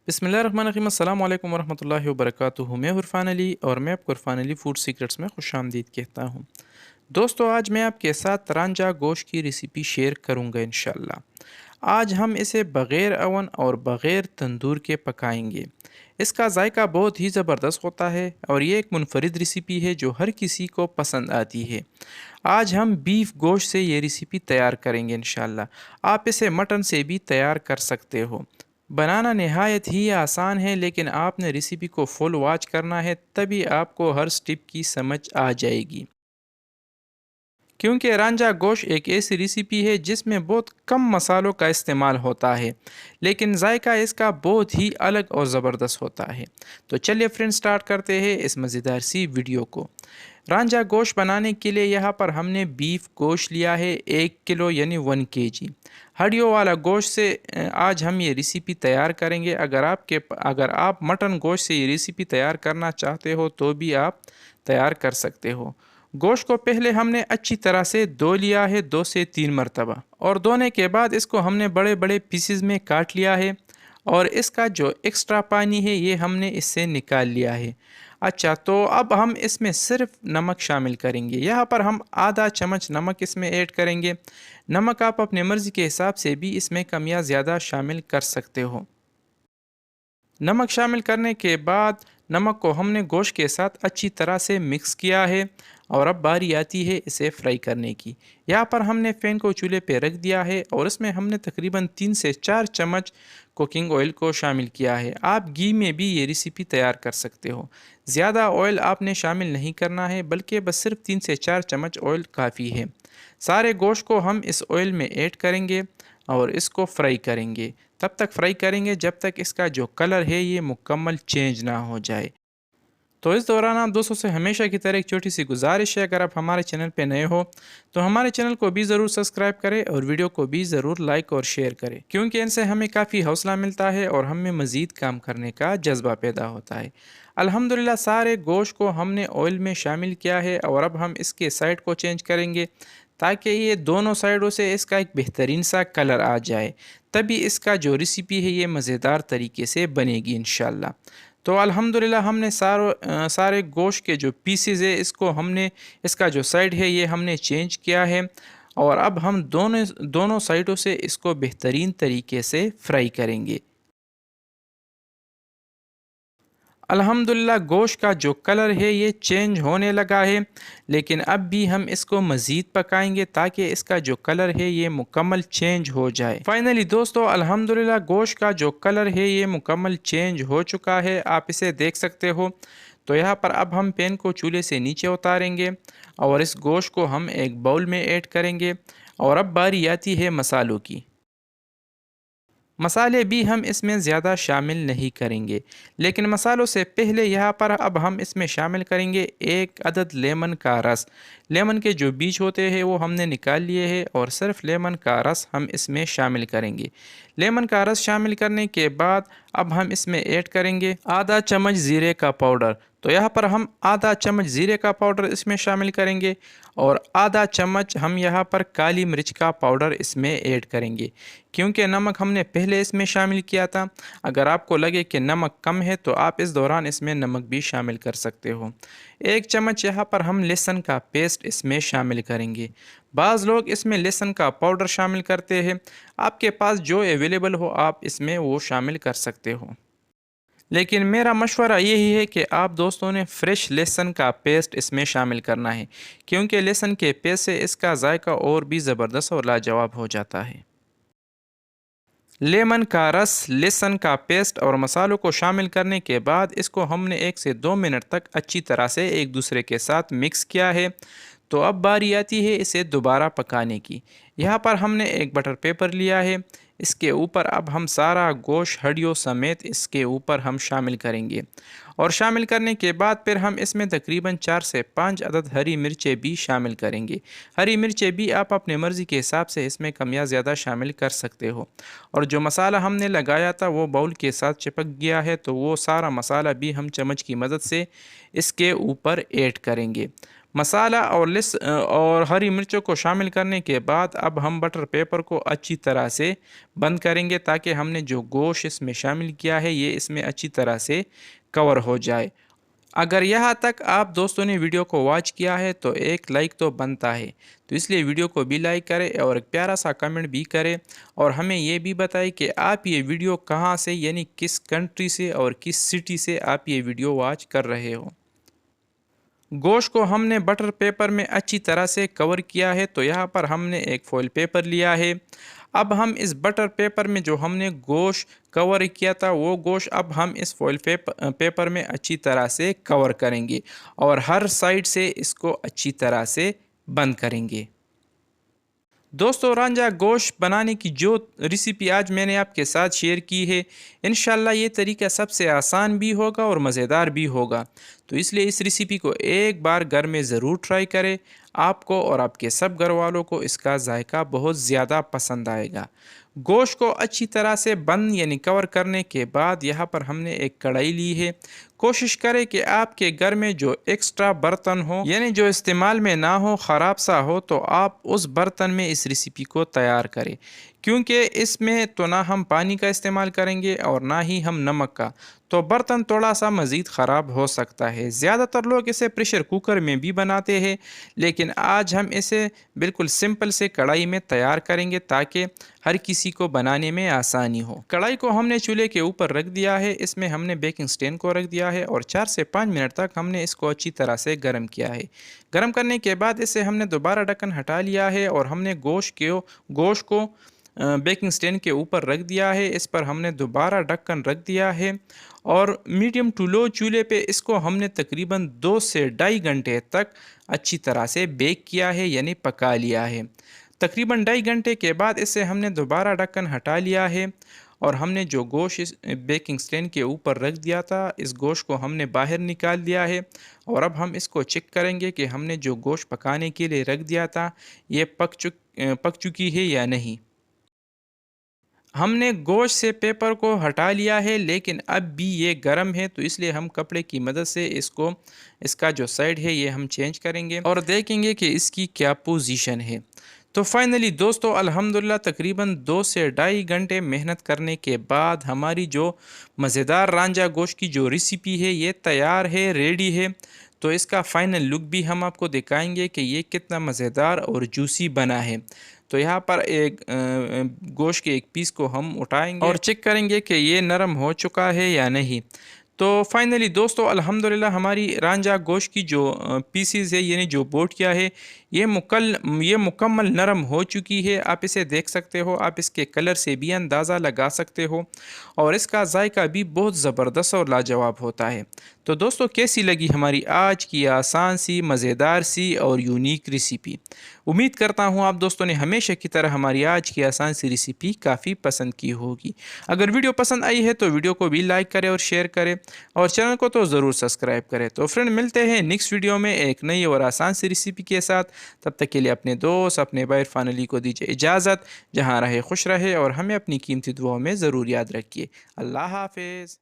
बिस्मिल्लाहिर्रहमानिर्रहीम अस्सलाम वालेकुम वरहमतुल्लाहि वबरकातुहू। मैं इरफान अली और मैं आपको इरफान अली फूड सीक्रेट्स में खुशामदीद कहता हूँ। दोस्तों, आज मैं आपके साथ रांझा गोश्त की रेसिपी शेयर करूँगा इंशाल्लाह। आज हम इसे बग़ैर अवन और बग़ैर तंदूर के पकाएंगे। इसका जायका बहुत ही ज़बरदस्त होता है और ये एक मुनफरिद रेसिपी है जो हर किसी को पसंद आती है। आज हम बीफ गोश्त से ये रेसिपी तैयार करेंगे इंशाल्लाह। आप इसे मटन से भी तैयार कर सकते हो। बनाना नहायत ही आसान है, लेकिन आपने रेसिपी को फुल वॉच करना है, तभी आपको हर स्टेप की समझ आ जाएगी। क्योंकि रांझा गोश्त एक ऐसी रेसिपी है जिसमें बहुत कम मसालों का इस्तेमाल होता है, लेकिन जायका इसका बहुत ही अलग और ज़बरदस्त होता है। तो चलिए फ्रेंड्स, स्टार्ट करते हैं इस मज़ेदार सी वीडियो को। रांझा गोश्त बनाने के लिए यहाँ पर हमने बीफ गोश्त लिया है 1 किलो यानी 1 kg। हड्डियों वाला गोश्त से आज हम ये रेसिपी तैयार करेंगे। अगर आप मटन गोश्त से ये रेसिपी तैयार करना चाहते हो तो भी आप तैयार कर सकते हो। गोश्त को पहले हमने अच्छी तरह से धो लिया है 2 से 3 मरतबा, और धोने के बाद इसको हमने बड़े बड़े पीसेस में काट लिया है और इसका जो एक्स्ट्रा पानी है ये हमने इससे निकाल लिया है। अच्छा, तो अब हम इसमें सिर्फ नमक शामिल करेंगे। यहाँ पर हम आधा चम्मच नमक इसमें ऐड करेंगे। नमक आप अपने मर्ज़ी के हिसाब से भी इसमें कम या ज़्यादा शामिल कर सकते हो। नमक शामिल करने के बाद नमक को हमने गोश्त के साथ अच्छी तरह से मिक्स किया है और अब बारी आती है इसे फ्राई करने की। यहाँ पर हमने पैन को चूल्हे पे रख दिया है और इसमें हमने तकरीबन 3 से 4 चम्मच कुकिंग ऑयल को शामिल किया है। आप घी में भी ये रेसिपी तैयार कर सकते हो। ज़्यादा ऑयल आपने शामिल नहीं करना है, बल्कि बस सिर्फ 3 से 4 चम्मच ऑयल काफ़ी है। सारे गोश्त को हम इस ऑयल में ऐड करेंगे और इसको फ्राई करेंगे। तब तक फ्राई करेंगे जब तक इसका जो कलर है ये मुकम्मल चेंज ना हो जाए। तो इस दौरान आप दोस्तों से हमेशा की तरह एक छोटी सी गुजारिश है, अगर आप हमारे चैनल पे नए हो तो हमारे चैनल को भी ज़रूर सब्सक्राइब करें और वीडियो को भी ज़रूर लाइक और शेयर करें, क्योंकि इनसे हमें काफ़ी हौसला मिलता है और हमें मज़ीद काम करने का जज्बा पैदा होता है। अल्हम्दुलिल्लाह सारे गोश्त को हमने ऑयल में शामिल किया है और अब हम इसके साइड को चेंज करेंगे ताकि ये दोनों साइडों से इसका एक बेहतरीन सा कलर आ जाए। तभी इसका जो रेसिपी है ये मज़ेदार तरीके से बनेगी इंशाल्लाह। तो अल्हम्दुलिल्लाह हमने सारे गोश्त के जो पीसेस है इसको हमने इसका जो साइड है ये हमने चेंज किया है और अब हम दोनों दोनों साइडों से इसको बेहतरीन तरीके से फ्राई करेंगे। अल्हम्दुलिल्लाह गोश्त का जो कलर है ये चेंज होने लगा है, लेकिन अब भी हम इसको मज़ीद पकाएंगे ताकि इसका जो कलर है ये मुकम्मल चेंज हो जाए। फाइनली दोस्तों, अल्हम्दुलिल्लाह गोश्त का जो कलर है ये मुकम्मल चेंज हो चुका है, आप इसे देख सकते हो। तो यहाँ पर अब हम पैन को चूल्हे से नीचे उतारेंगे और इस गोश्त को हम एक बाउल में ऐड करेंगे और अब बारी आती है मसालों की। मसाले भी हम इसमें ज़्यादा शामिल नहीं करेंगे, लेकिन मसालों से पहले यहाँ पर अब हम इसमें शामिल करेंगे 1 अदद लेमन का रस। लेमन के जो बीज होते हैं वो हमने निकाल लिए हैं और सिर्फ लेमन का रस हम इसमें शामिल करेंगे। लेमन का रस शामिल करने के बाद अब हम इसमें ऐड करेंगे आधा चम्मच ज़ीरे का पाउडर। तो यहाँ पर हम आधा चम्मच ज़ीरे का पाउडर इसमें शामिल करेंगे और आधा चम्मच हम यहाँ पर काली मिर्च का पाउडर इसमें ऐड करेंगे, क्योंकि नमक हमने पहले इसमें शामिल किया था। अगर आपको लगे कि नमक कम है तो आप इस दौरान इसमें नमक भी शामिल कर सकते हो। 1 चम्मच यहाँ पर हम लहसुन का पेस्ट इसमें शामिल करेंगे। बाज़ लोग इसमें लहसुन का पाउडर शामिल करते हैं, आपके पास जो अवेलेबल हो आप इसमें वो शामिल कर सकते हो, लेकिन मेरा मशवरा यही है कि आप दोस्तों ने फ़्रेश लहसुन का पेस्ट इसमें शामिल करना है, क्योंकि लहसुन के पेस्ट से इसका जायका और भी ज़बरदस्त और लाजवाब हो जाता है। लेमन का रस, लहसुन का पेस्ट और मसालों को शामिल करने के बाद इसको हमने 1 से 2 मिनट तक अच्छी तरह से एक दूसरे के साथ मिक्स किया है। तो अब बारी आती है इसे दोबारा पकाने की। यहाँ पर हमने एक बटर पेपर लिया है, इसके ऊपर अब हम सारा गोश्त हड्डियों समेत इसके ऊपर हम शामिल करेंगे और शामिल करने के बाद फिर हम इसमें तकरीबन 4 से 5 अदद हरी मिर्चें भी शामिल करेंगे। हरी मिर्चें भी आप अपने मर्ज़ी के हिसाब से इसमें कम या ज़्यादा शामिल कर सकते हो। और जो मसाला हमने लगाया था वो बाउल के साथ चिपक गया है, तो वो सारा मसाला भी हम चम्मच की मदद से इसके ऊपर ऐड करेंगे। मसाला और हरी मिर्चों को शामिल करने के बाद अब हम बटर पेपर को अच्छी तरह से बंद करेंगे ताकि हमने जो गोश्त इसमें शामिल किया है ये इसमें अच्छी तरह से कवर हो जाए। अगर यहाँ तक आप दोस्तों ने वीडियो को वॉच किया है तो एक लाइक तो बनता है, तो इसलिए वीडियो को भी लाइक करें और एक प्यारा सा कमेंट भी करें और हमें ये भी बताएं कि आप ये वीडियो कहाँ से यानी किस कंट्री से और किस सिटी से आप ये वीडियो वॉच कर रहे हो। गोश्त को हमने बटर पेपर में अच्छी तरह से कवर किया है, तो यहाँ पर हमने एक फॉइल पेपर लिया है। अब हम इस बटर पेपर में जो हमने गोश्त कवर किया था वो गोश्त अब हम इस फॉइल पेपर में अच्छी तरह से कवर करेंगे और हर साइड से इसको अच्छी तरह से बंद करेंगे। दोस्तों, रांझा गोश्त बनाने की जो रेसिपी आज मैंने आपके साथ शेयर की है, इंशाल्लाह ये तरीका सबसे आसान भी होगा और मज़ेदार भी होगा। तो इसलिए इस रेसिपी को एक बार घर में ज़रूर ट्राई करें। आपको और आपके सब घर वालों को इसका जायका बहुत ज़्यादा पसंद आएगा। गोश्त को अच्छी तरह से बंद यानी कवर करने के बाद यहाँ पर हमने एक कढ़ाई ली है। कोशिश करें कि आपके घर में जो एक्स्ट्रा बर्तन हो यानी जो इस्तेमाल में ना हो, ख़राब सा हो, तो आप उस बर्तन में इस रेसिपी को तैयार करें, क्योंकि इसमें तो ना हम पानी का इस्तेमाल करेंगे और ना ही हम नमक का, तो बर्तन थोड़ा सा मज़ीद ख़राब हो सकता है। ज़्यादातर लोग इसे प्रेशर कुकर में भी बनाते हैं, लेकिन आज हम इसे बिल्कुल सिंपल से कढ़ाई में तैयार करेंगे ताकि हर किसी को बनाने में आसानी हो। कढ़ाई को हमने चूल्हे के ऊपर रख दिया है, इसमें हमने बेकिंग स्टैंड को रख दिया है और 4 से 5 मिनट तक हमने इसको अच्छी तरह से गर्म किया है। गर्म करने के बाद इसे हमने दोबारा ढक्कन हटा लिया है और हमने गोश्त को बेकिंग स्टैंड के ऊपर रख दिया है। इस पर हमने दोबारा ढक्कन रख दिया है और मीडियम टू लो चूल्हे पे इसको हमने तकरीबन 2 से ढाई घंटे तक अच्छी तरह से बेक किया है यानी पका लिया है। तकरीबन 2.5 घंटे के बाद इसे हमने दोबारा ढक्कन हटा लिया है और हमने जो गोश्त इस बेकिंग स्टैंड के ऊपर रख दिया था, इस गोश्त को हमने बाहर निकाल दिया है और अब हम इसको चेक करेंगे कि हमने जो गोश्त पकाने के लिए रख दिया था ये पक चुकी है या नहीं। हमने गोश्त से पेपर को हटा लिया है, लेकिन अब भी ये गर्म है, तो इसलिए हम कपड़े की मदद से इसका जो साइड है ये हम चेंज करेंगे और देखेंगे कि इसकी क्या पोजीशन है। तो फाइनली दोस्तों, अल्हम्दुलिल्लाह तकरीबन 2 से ढाई घंटे मेहनत करने के बाद हमारी जो मज़ेदार रांझा गोश्त की जो रेसिपी है ये तैयार है, रेडी है। तो इसका फ़ाइनल लुक भी हम आपको दिखाएंगे कि ये कितना मज़ेदार और जूसी बना है। तो यहाँ पर एक गोश्त के एक पीस को हम उठाएंगे और चेक करेंगे कि ये नरम हो चुका है या नहीं। तो फाइनली दोस्तों, अल्हम्दुलिल्लाह हमारी रांझा गोश्त की जो पीसीज है यानी जो बोटियाँ है ये मुकम्मल नरम हो चुकी है। आप इसे देख सकते हो, आप इसके कलर से भी अंदाज़ा लगा सकते हो और इसका जायका भी बहुत ज़बरदस्त और लाजवाब होता है। तो दोस्तों, कैसी लगी हमारी आज की आसान सी, मज़ेदार सी और यूनिक रेसिपी। उम्मीद करता हूँ आप दोस्तों ने हमेशा की तरह हमारी आज की आसान सी रेसिपी काफ़ी पसंद की होगी। अगर वीडियो पसंद आई है तो वीडियो को भी लाइक करें और शेयर करें और चैनल को तो ज़रूर सब्सक्राइब करें। तो फ्रेंड, मिलते हैं नेक्स्ट वीडियो में एक नई और आसान सी रेसिपी के साथ। तब तक के लिए अपने दोस्त, अपने भाई फैमिली को दीजिए इजाज़त। जहाँ रहे खुश रहे और हमें अपनी कीमती दुआओं में ज़रूर याद रखिए। अल्लाह हाफिज़।